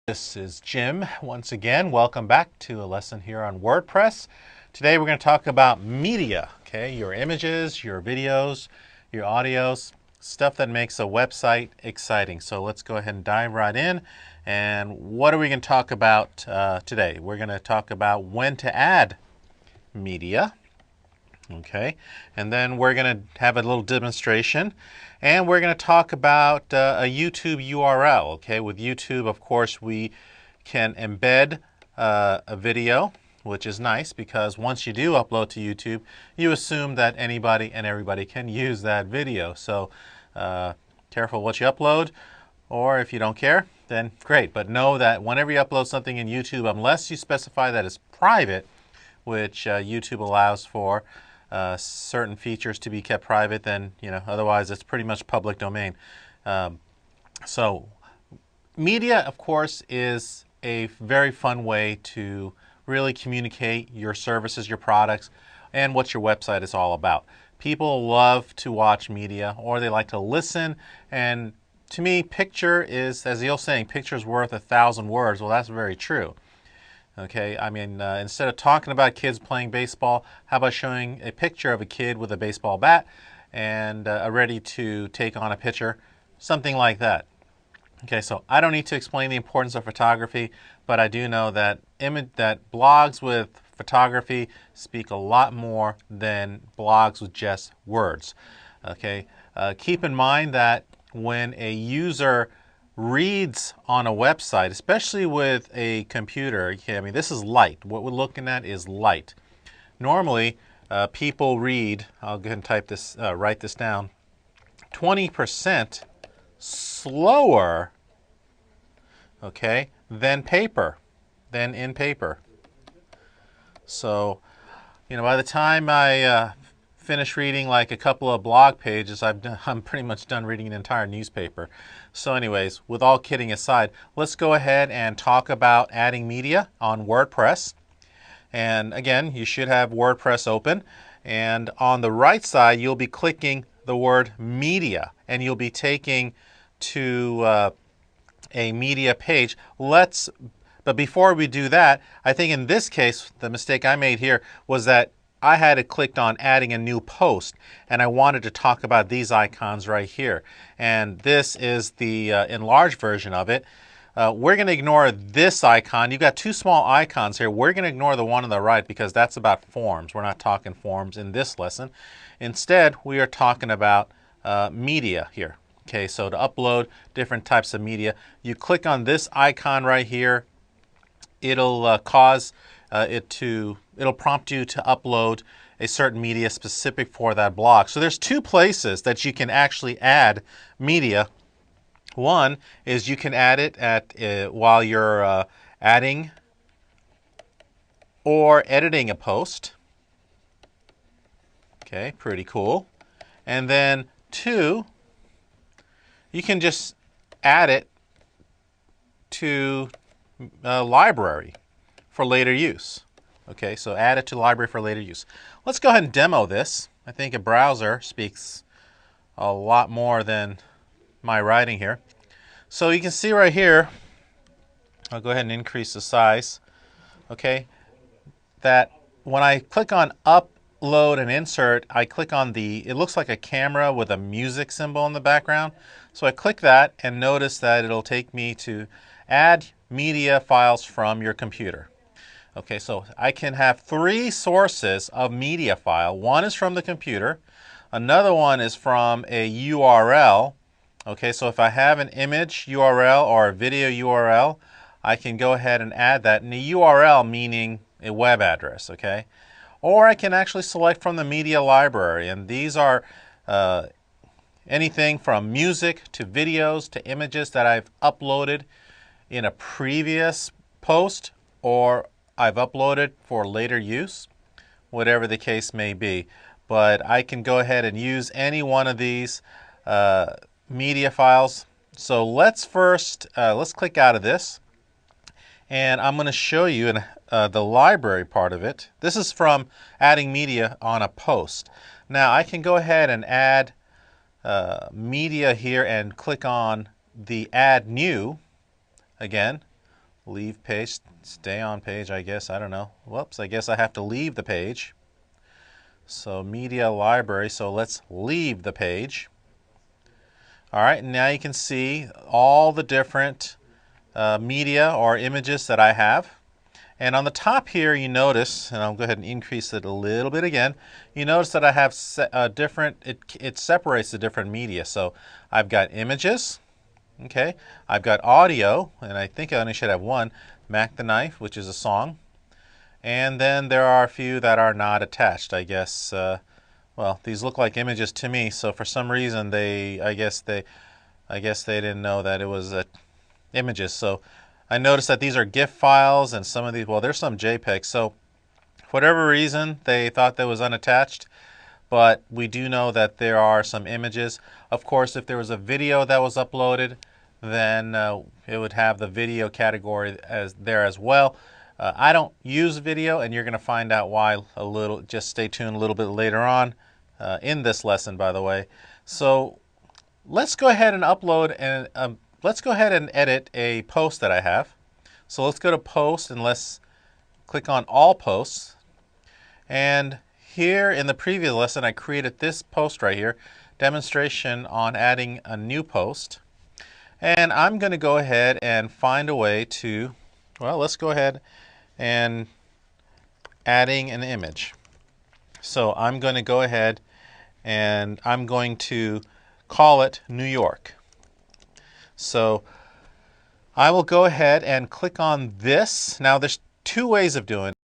This is Jim once again. Welcome back to a lesson here on WordPress. Today we're going to talk about media, okay? Your images, your videos, your audios, stuff that makes a website exciting. So let's go ahead and dive right in. And what are we going to talk about today? We're going to talk about when to add media. Okay, and then we're going to have a little demonstration, and we're going to talk about a YouTube URL. Okay, with YouTube, of course, we can embed a video, which is nice because once you do upload to YouTube, you assume that anybody and everybody can use that video. So careful what you upload, or if you don't care, then great. But know that whenever you upload something in YouTube, unless you specify that it's private, which YouTube allows for, certain features to be kept private, then otherwise it's pretty much public domain. So media, of course, is a very fun way to really communicate your services, your products, and what your website is all about. People love to watch media, or they like to listen, and to me, picture is, as the old saying, picture's worth 1,000 words. Well, that's very true. Okay, I mean, instead of talking about kids playing baseball, how about showing a picture of a kid with a baseball bat and ready to take on a pitcher, something like that. Okay, so I don't need to explain the importance of photography, but I do know that blogs with photography speak a lot more than blogs with just words. Okay, keep in mind that when a user reads on a website, especially with a computer, I mean, this is light. What we're looking at is light. Normally, people read, I'll go ahead and type this, write this down, 20% slower, okay, than in paper. So, by the time I finish reading like a couple of blog pages, I'm pretty much done reading an entire newspaper. So anyways, with all kidding aside, let's go ahead and talk about adding media on WordPress. And again, you should have WordPress open. And on the right side, you'll be clicking the word media, and you'll be taken to a media page. But before we do that, I think in this case, the mistake I made here was that I had it clicked on adding a new post, and I wanted to talk about these icons right here. And this is the enlarged version of it. We're going to ignore this icon. You've got two small icons here. We're going to ignore the one on the right because that's about forms. We're not talking forms in this lesson. Instead, we are talking about media here. Okay, so to upload different types of media, you click on this icon right here. It'll it'll prompt you to upload a certain media specific for that blog. So there's two places that you can actually add media. One is you can add it at while you're adding or editing a post. Okay, pretty cool. And then two, you can just add it to a library for later use. Okay, so add it to the library for later use. Let's go ahead and demo this. I think a browser speaks a lot more than my writing here. So you can see right here, I'll go ahead and increase the size, okay, that when I click on upload and insert, I click on it looks like a camera with a music symbol in the background. So I click that and notice that it'll take me to add media files from your computer. Okay, so I can have three sources of media file. One is from the computer. Another one is from a URL. Okay, so if I have an image URL or a video URL, I can go ahead and add that. And the URL meaning a web address, okay? Or I can actually select from the media library. And these are anything from music to videos to images that I've uploaded in a previous post, or I've uploaded for later use, whatever the case may be. But I can go ahead and use any one of these media files. So let's click out of this, and I'm going to show you the library part of it. This is from adding media on a post. Now I can go ahead and add media here and click on the Add New again. leave page, stay on page, I guess. I don't know. Whoops, I guess I have to leave the page. So media library, so let's leave the page. All right, and now you can see all the different media or images that I have. And on the top here, you notice, and I'll go ahead and increase it a little bit again, you notice that I have it separates the different media. So I've got images, okay, I've got audio, and I think I only should have one, Mac the Knife, which is a song. And then there are a few that are not attached, I guess. Well, these look like images to me, so for some reason I guess they didn't know that it was images. So I noticed that these are GIF files, and some of these, well, there's some JPEGs. So for whatever reason, they thought that was unattached, but we do know that there are some images. Of course, if there was a video that was uploaded, then it would have the video category there as well. I don't use video, and you're going to find out why just stay tuned a little bit later on in this lesson, by the way. So let's go ahead and upload, and let's go ahead and edit a post that I have. So let's go to post, and let's click on all posts. And here in the previous lesson, I created this post right here, demonstration on adding a new post. And I'm going to go ahead and find a way to, well, let's go ahead and adding an image. So I'm going to go ahead and I'm going to call it New York. So I will go ahead and click on this. Now there's two ways of doing